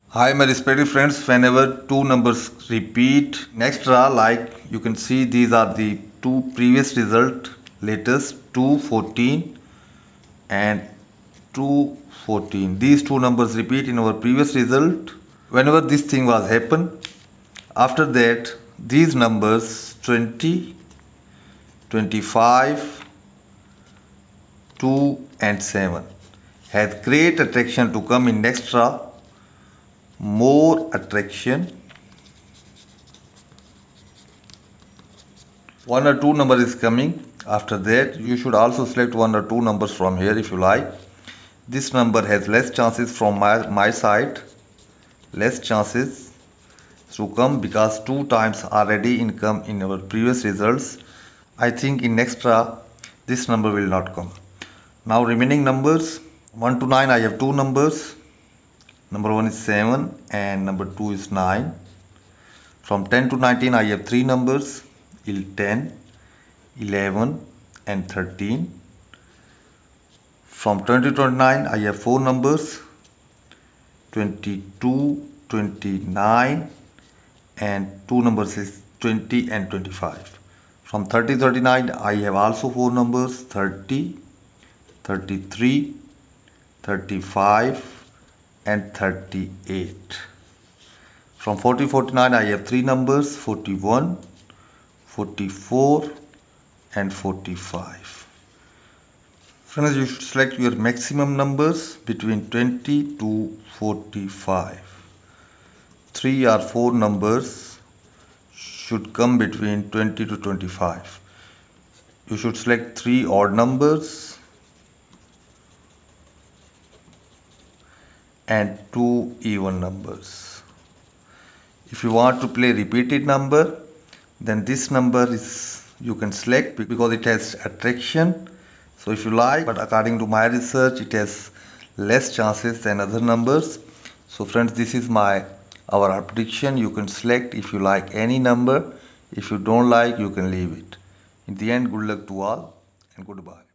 Hi my respected friends, whenever two numbers repeat in extra, like you can see, these are the two previous result, latest 214 and 214. These two numbers repeat in our previous result. Whenever this thing was happen, after that these numbers 20, 25, 2 and 7 has great attraction to come in extra, more attraction. One or two number is coming. After that you should also select one or two numbers from here if you like. This number has less chances from my side, less chances to come because two times already income in our previous results. I think in extra this number will not come. Now remaining numbers 1 to 9, I have two numbers. Number 1 is 7 and number 2 is 9. From 10 to 19 I have three numbers, 10, 11 and 13. From 20 to 29 I have four numbers, 22, 29 and two numbers is 20 and 25. From 30 to 39 I have also four numbers, 30, 33, 35 and 38. From 40 to 49 I have three numbers, 41, 44 and 45. Friends, you should select your maximum numbers between 20 to 45. Three or four numbers should come between 20 to 25. You should select three odd numbers and two even numbers. If you want to play repeated number, then this number is you can select because it has attraction. So if you like, but according to my research it has less chances than other numbers. So friends, this is our prediction. You can select if you like any number. If you don't like, you can leave it. In the end, good luck to all and goodbye.